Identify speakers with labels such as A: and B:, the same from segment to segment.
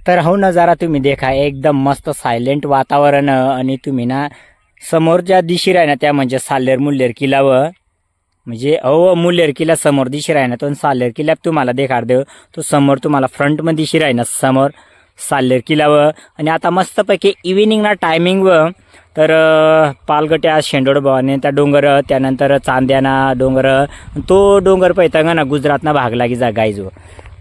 A: तर हो नजारा तुम्ही देखा, एकदम मस्त सायलेंट वातावरण आणि तुम्ही ना समोर ज्या दिशी राही ना त्या म्हणजे साल्हेर मुल्हेर किल्ला व म्हणजे अहो मुल्हेर किल्ला समोर दिशी राही ना तो साल्हेर किल्ला तुम्हाला देखाड देव तो समोर तुम्हाला फ्रंट मध्ये दिशी राही ना समोर साल्हेर किल्ला व आणि आता मस्तपैकी इव्हिनिंग ना टायमिंग व तर पालगट्या शेंडोड भवानी त्या डोंगर त्यानंतर चांद्याना डोंगर तो डोंगर पैतांगा ना गुजरातना भाग लागी जा गाईज व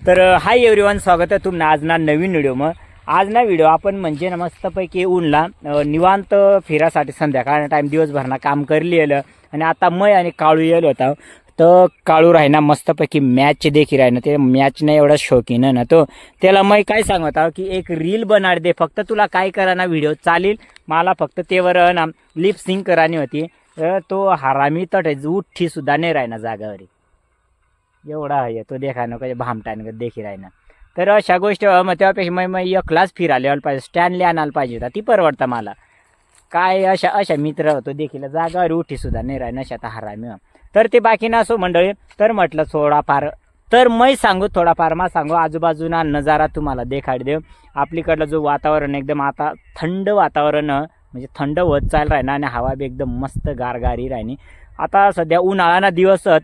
A: तर हाय एव्हरीवन स्वागत आहे तुम्हाला आज ना नवीन व्हिडिओ मग आज ना व्हिडिओ आपण म्हणजे ना मस्तपैकी ऊनला निवांत फिरासाठी संध्याकाळ टाइम दिवसभरना काम करली आलं आणि आता मय आणि काळू येलो होता तर काळू राही ना मस्तपैकी मॅच देखील राही ना ते मॅच नाही एवढा शौकीन आहे ना तो त्याला मग काय सांगत आहो की एक रील बनाड दे फक्त तुला काय करा ना व्हिडिओ चालेल मला फक्त तेवर ना लिप सिंग करानी होती तो हरामी तट उठ्ठी सुद्धा नाही राही ना जागावर एवढा आहे तो देखा ना काही भामटान देखी राही ना तर अशा गोष्टी मग त्यापेक्षा मग एकलाच फिरायला यायला पाहिजे स्टँडली आणायला पाहिजे होता ती परवडता मला काय अशा मित्र होतो देखील जागावर उठी सुद्धा नाही राही नशात हरामी तर ते बाकी ना असो मंडळी तर म्हटलं थोडाफार तर मै सांगू थोडाफार मा सांगू आजूबाजूना नजारा तुम्हाला देखाड देव आपलीकडलं जो वातावरण एकदम आता थंड वातावरण म्हणजे थंड होत चाल राही ना आणि हवा बी एकदम मस्त गारगारी राहिनी आता सध्या उन्हाळा दिवसत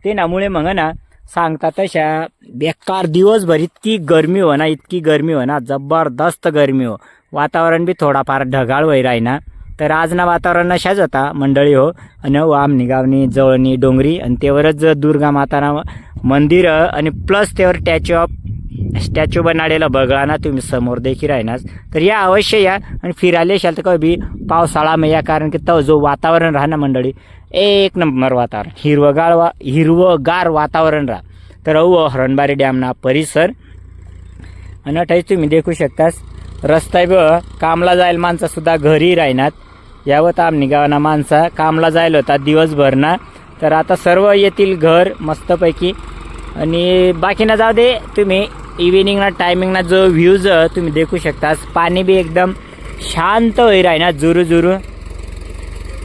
A: ते नामुळे मग ना सांगता तशा बेकार दिवसभर इतकी गरमी हो ना इतकी गरमी हो ना जबरदस्त गरमी हो वातावरण बी थोडाफार ढगाळ वय राही ना तर आज ना वातावरण अशाच होता मंडळी हो आणि आमनी गावनी जवळनी डोंगरी आणि त्यावरच दुर्गा माता मंदिर आणि प्लस त्यावर स्टॅच्यू बनाडेला बघा ना तुम्ही समोर देखील राहणार तर या अवश्य या आणि फिरायला येशाल तर कधी पावसाळा मग या कारण की तो जो वातावरण राहा ना मंडळी एक नंबर वातावरण हिरवगार वातावरण राहा तर हरणबारी डॅमना परिसर आणि अठाईस तुम्ही देखू शकतास रस्ता कामला जायला माणसं सुद्धा घरी राहणार यावत आमनी गावाना माणसा कामला जायला होता दिवसभर ना तर आता सर्व येतील घर मस्तपैकी आणि बाकी ना जाऊ दे तुम्ही इव्हिनिंगना टायमिंगना जो व्ह्यूज तुम्ही देखू शकतास पाणी बी एकदम शांत होई राही जुरू जुरू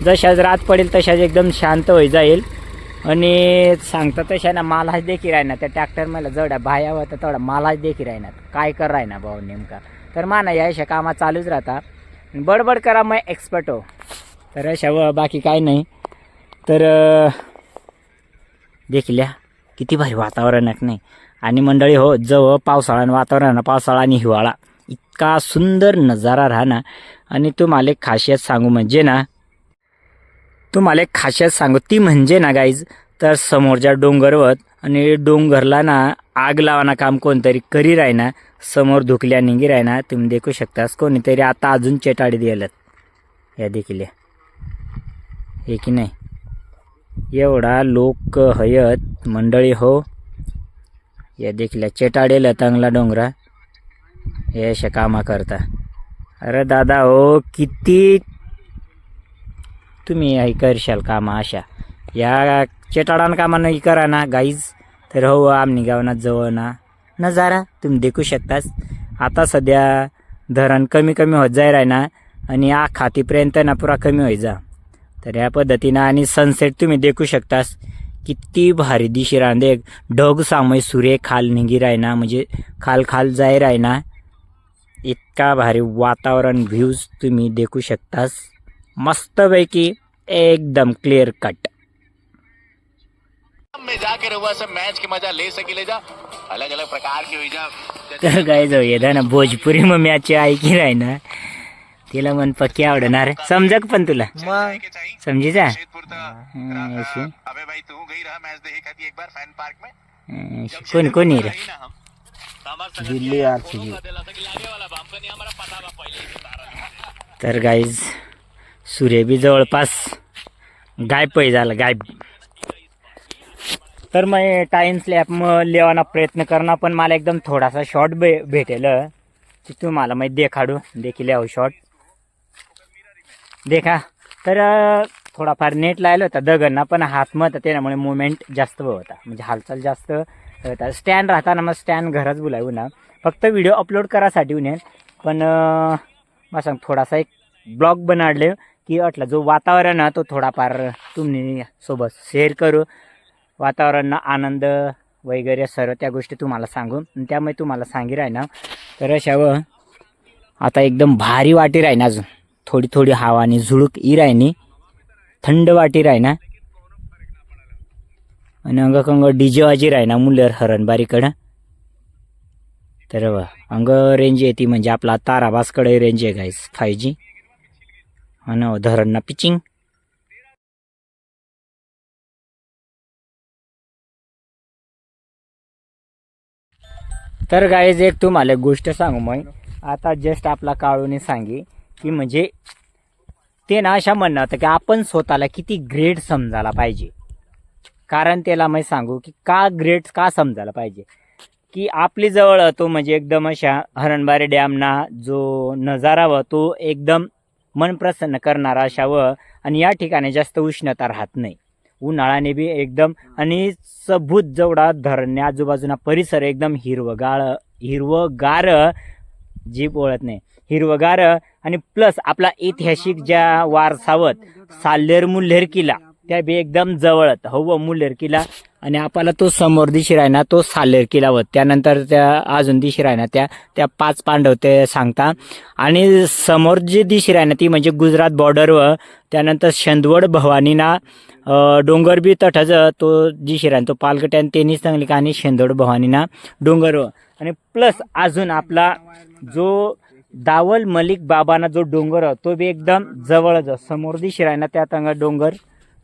A: जशाच रात पडेल तशाच एकदम शांत होई जाईल आणि सांगता तशा ना मालाच देखील राहणार त्या ट्रॅक्टर मला जवळ बाया होता तेवढा मालाच देखील राहणार काय कर राही ना भाऊ नेमका तर माना या अशा कामात चालूच राहता बडबड करा मग एक्सपर्ट हो तर अशा बाकी काय नाही तर देखील किती भारी वातावरण नाही आणि मंडळी हो जवळ पावसाळा वातावरण पावसाळा आणि हिवाळा इतका सुंदर नजारा राहणार आणि तुम्हाला एक खासियत सांगू म्हणजे ना तुम्हाला एक खासियत सांगू ती म्हणजे ना गाईज तर समोरच्या डोंगरवर आणि डोंगरला ना आग लावाना काम कोणतरी करी राही ना समोर धुकल्या निघी राही ना तुम्ही देखू शकतास कोणीतरी आता अजून चेटाडी द्यायलात या देखील हे की नाही एवढा लोक हयत मंडळी हो या देखील चेटाडेला चांगला डोंगरा हे अशा कामा करता अरे दादा हो किती तुम्ही हे करशाल कामा अशा या चेटाडान कामा नाही करा ना गाईज तर हो आमनी गावना जवळ ना नजारा तुम्ही देखू शकतास आता सध्या धरण कमी कमी होत जाय राही ना आणि खातीपर्यंत ना पुरा कमी होई जा तर या पद्धतीनं आणि सनसेट तुम्ही देखू शकतास किती भारी दिशी राहते ढग सामय सूर्य खाल निघी राही ना म्हणजे खाल जाय राही ना इतका भारी वातावरण व्ह्यूज तुम्ही देखू शकतास मस्तपैकी एकदम क्लियर कट
B: में जाकर हुआ सब मैच की मजा ले सके जा अलग अलग प्रकार की हुई जा
A: तर काय जाऊ येदा ना भोजपुरी मग मॅच आहे की राही ना तिला मन पक्की आवडणार समजक पण तुला समजी जा
B: अबे भाई तू गई रहा मैच देखे खाती एक बार फैन पार्क में
A: कोणी रे
C: दिल्ली आरसीबी
A: तर गाईज सूर्य बी जवळपास गायब झाला गायब तर मग टाइम स्लॅप मग लिहावाना प्रयत्न करणार पण मला एकदम थोडासा शॉर्ट भेटेल की तुम्हाला मग देखाडू देखील यावं शॉर्ट देखा तर थोडाफार नेट लायला होता दगडना पण हात मत त्यामुळे मुवमेंट जास्त होता म्हणजे हालचाल जास्त होता स्टँड राहताना मग स्टँड घरच बोलावू ना फक्त व्हिडिओ अपलोड करासाठी उन्हे पण मग सांग थोडासा एक ब्लॉग बनाडले की अटला जो वातावरण आहे तो थोडाफार तुम्ही सोबत शेअर करू वातावरण आनंद वगैरे सर्व त्या गोष्टी तुम्हाला सांगू त्यामुळे तुम्हाला सांगी राही ना तर अशावं आता एकदम भारी वाटी राहीना, अजून थोडी थोडी हवा आणि झुळूक ई राहिनी, थंड वाटी राहीना आणि अंग डीजे वाजी राहीना मुल्लेर हरणबारीकडं. तर अंग रेंज येते म्हणजे आपला ताराबासकडे रेंज आहे गाईस 5G आणि धरणना पिचिंग. तर गाईज एक तुम्हाला गोष्ट सांगू, मग आता जस्ट आपला काळूने सांगी की म्हणजे ते ना अशा म्हणणं होतं की आपण स्वतःला किती ग्रेट समजायला पाहिजे. कारण त्याला मी सांगू की का ग्रेट का समजायला पाहिजे, की आपली जवळ तो म्हणजे एकदम अशा हरणबारी डॅमना जो नजारा व तो एकदम मन प्रसन्न करणारा अशा व आणि या ठिकाणी जास्त उष्णता राहत नाही, उन्हाळ्याने बी एकदम आणि सबूत जेवढा धरण्या आजूबाजूना परिसर एकदम हिरवगार जी बोलत नाही हिरवगार आणि प्लस आपला ऐतिहासिक ज्या वारसावत साल्हेर मुल्हेर किल्ला त्या बी एकदम जवळत हो मुल्हेर किल्ला आणि आपल्याला तो समोर दिशी राहिना तो साल्हेर किल्ला होत. त्यानंतर त्या अजून दिशी राहिना त्या 5 पांडव ते सांगता आणि समोर जी दिशी राहिना ती म्हणजे गुजरात बॉर्डर व त्यानंतर शंदवड भवानीना डोंगर बी तठच तो दिशी राहिना तो पालकट्यान त्यांनी सांगली का आणि शंदवड भवानीना डोंगर व आणि प्लस अजून आपला जो दावल मलिक बाबांना जो डोंगर तो बी एकदम जवळच समोर दिशी राहिना त्या अंगा डोंगर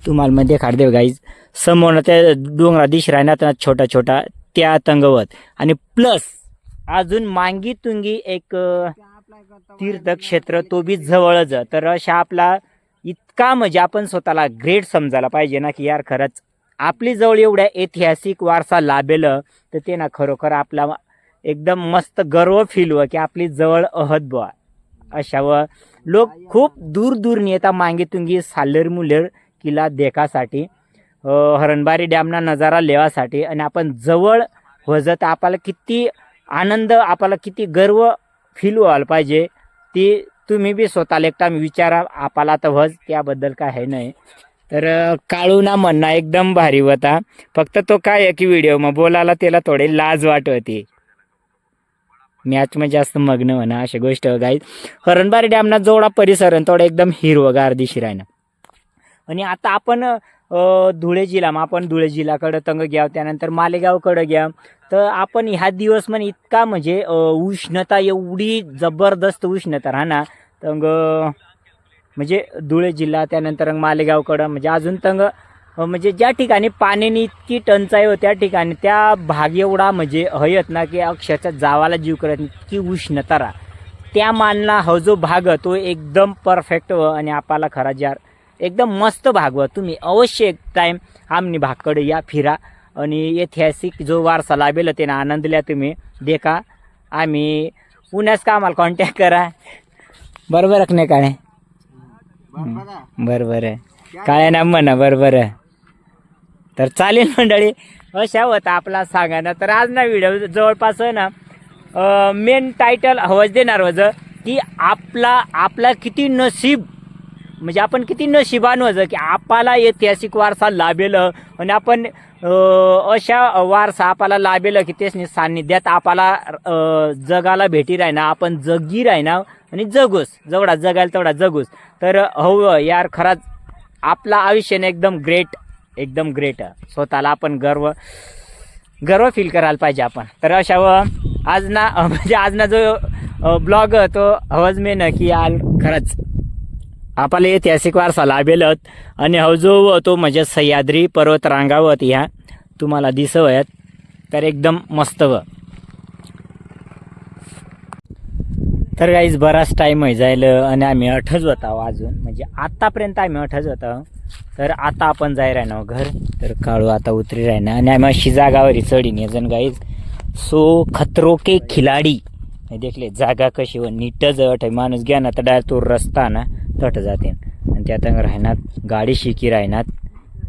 A: तुम्हाला मध्ये देखाड देव गाईज समोर त्या डोंगरा दिशी राहिना छोटा छोटा त्या तंगवत आणि प्लस अजून मांगी तुंगी एक तीर्थक्षेत्र तो बी जवळच. तर अशा आपला इतका म्हणजे आपण स्वतःला ग्रेट समजायला पाहिजे ना की यार खरंच आपली जवळ एवढ्या ऐतिहासिक वारसा लाभेलं तर ते ना खरोखर आपला एकदम मस्त गर्व फील व की आपली जवळ अहद बुवा. अशा व लोक खूप दूर दूर येतात मांगी तुंगी साल्हेर मुल्हेर किल्ला देखासाठी, हरणबारी डॅमना नजारा लेवासाठी आणि आपण जवळ वजत आपल्याला किती आनंद आपल्याला किती गर्व फील व्हायला पाहिजे. ती तुम्ही बी स्वतःला एकटा विचारा आपल्याला तर वज त्याबद्दल काय आहे नाही. तर काळूना म्हणणं एकदम भारी होता, फक्त तो काय आहे की व्हिडिओ मग बोलायला त्याला थोडी लाज वाटते, मॅच मध्ये जास्त मग्न म्हणा अशी गोष्ट गाईज. हरणबारी डॅमना जेवढा परिसर आहे तेवढा एकदम हिरवगार दिशी राहिना. आणि आता आपण धुळे जिल्हा मग आपण धुळे जिल्ह्याकडं तंग घ्या त्यानंतर मालेगावकडं घ्या तर आपण ह्या दिवस म्हणे इतका म्हणजे उष्णता एवढी जबरदस्त उष्णता राहणार तंग म्हणजे धुळे जिल्हा त्यानंतर मालेगावकडं म्हणजे अजून तंग म्हणजे ज्या ठिकाणी पाण्याने इतकी टंचाई हो त्या ठिकाणी त्या भाग एवढा म्हणजे हयत ना की अक्षरशः जावाला जीव करत इतकी उष्णता राहा त्या मानला हा जो भाग तो एकदम परफेक्ट व आणि आपल्याला खरा जार एकदम मस्त भाग व तुम्ही अवश्य एक टाइम आमनी भागकडे या फिरा आणि ऐतिहासिक जो वारसा लाभेल त्याने आनंद लिया तुम्ही देखा. आम्ही पुण्यास का आम्हाला कॉन्टॅक्ट करा बरोबर रखणे काळे बरोबर आहे काळे ना म्हणा बरोबर आहे. तर चालेल मंडळी अशा होता आपला सांगा ना. तर आज ना व्हिडिओ जवळपास ना मेन टायटल हवंच देणार होतं की आपला किती नशीब म्हणजे आपण किती नशिबान होतं की आपल्याला ऐतिहासिक वारसा लाभेल आणि आपण अशा वारसा आपल्याला लाभेल की तेच सान्निध्यात आपल्याला जगाला भेटी राहिना आपण जगी राहिना आणि जगूस जेवढा जगायला तेवढा जगूस. तर हो यार खरंच आपला आयुष्याने एकदम ग्रेट स्वतःला आपण गर्व फील करायला पाहिजे आपण. तर अशा आज ना जो ब्लॉग तो हवंच मेन की खरंच आपल्याला ऐतिहासिक वारसा लाभेलत आणि हा जो तो म्हणजे सह्याद्री पर्वत रांगावत ह्या तुम्हाला दिसवत तर एकदम मस्त व. तर काहीच बराच टाईम आहे जायला आणि आम्ही अठच होता अजून म्हणजे आत्तापर्यंत आम्ही अठच होता. तर आता आपण जाय राहणार घर. तर काळू आता उतरी राहणार आणि आम्ही अशी जागावरी चढीन जण गाईज सो खतरो के खिलाडी देखले जागा कशी व नीटच अठ माणूस घ्या ना तर डायरेक्ट तो रस्ता ना तट जाते आणि त्यात राहणार गाडी शिकी राहणार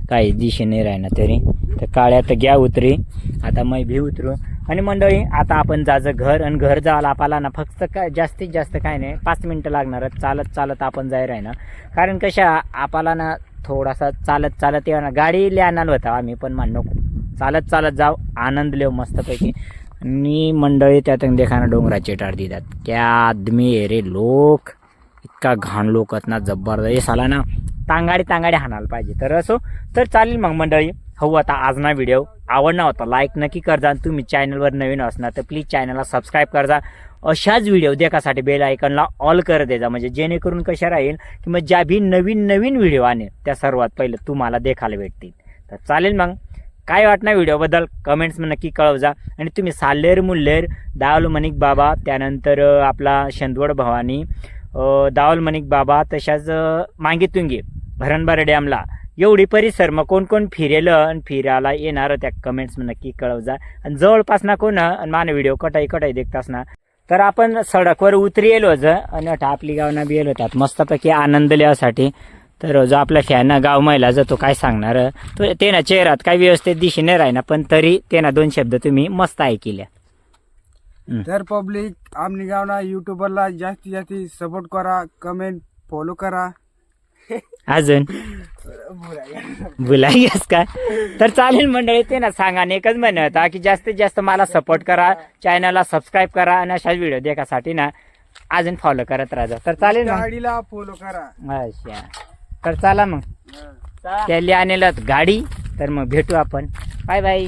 A: काही दिशेने राहणार तरी. तर काळ्यात घ्या उतरी आता मै भी उतरू आणि मंडळी आता आपण जायचं घर आणि घर जायला आपल्याला ना फक्त काय जास्तीत जास्त काय नाही 5 मिनटं लागणार चालत आपण जाय राहणार. कारण कशा आपल्याला ना थोडासा चालत येणार गाडी लिहाणार होता आम्ही पण नको चालत चालत जाव, आनंद लेव मस्तपैकी. आणि मंडळी त्यात देखाना डोंगराचे टाळ देतात. क्या आदमी आहे रे लोक, इतका घाण लोक आहेत ना, जबरदस्त. हे साला ना तांगाडी हाणायला पाहिजे. तर असो तर चालेल मग मंडळी. हो आता आज ना व्हिडिओ आवडला होता लाईक नक्की कर जा. तुम्ही चॅनलवर नवीन असणार तर प्लीज चॅनलला सबस्क्राईब कर जा. अशाच व्हिडिओ देखासाठी बेल आयकॉनला ऑल कर दे जा, म्हणजे जेणेकरून कशा राहील की मग ज्या भी नवीन व्हिडिओ आणे त्या सर्वात पहिले तुम्हाला देखायला भेटतील. तर चालेल मग. काय वाटणार व्हिडिओबद्दल कमेंट्स नक्की कळव जा. आणि तुम्ही साल्लेर मुल्लेर दावल मणिक बाबा, त्यानंतर आपला शेंदवड भवानी, दावल मणिक बाबा, तशाच मांगीतुंगी भरणबार डॅमला एवढी परिसर मग कोण कोण फिरेलं आणि फिरायला येणार त्या कमेंट्स नक्की कळव जा. आणि जवळपास ना कोण आणि माझा व्हिडिओ कटाई देखतास ना तर आपण सडकवर उतरी येलो आणि आपली गावना बी येलो त्यात मस्तपैकी आनंद लिहासाठी. तर जो आपला फॅन गाव महिला जो तो काय सांगणार तो ते ना चेहऱ्यात काही व्यवस्थित दिशी नाही राहिना, पण तरी ते ना 2 शब्द तुम्ही मस्त ऐकिल्या.
D: तर पब्लिक आमनी गावना युट्यूबरला जास्तीत जास्त सपोर्ट करा, कमेंट फॉलो करा.
A: अजून बुलायस का? तर चालेल मंडळी. ते ना सांगा एकच म्हणणं होता की जास्तीत जास्त मला सपोर्ट करा, चॅनलला सबस्क्राईब करा आणि अशाच व्हिडिओ देखासाठी ना अजून फॉलो करत राहा. तर चालेल ना,
D: गाडीला फॉलो करा.
A: अच्छा तर चला मग. त्याला आणलं गाडी. तर मग भेटू आपण. Bye bye.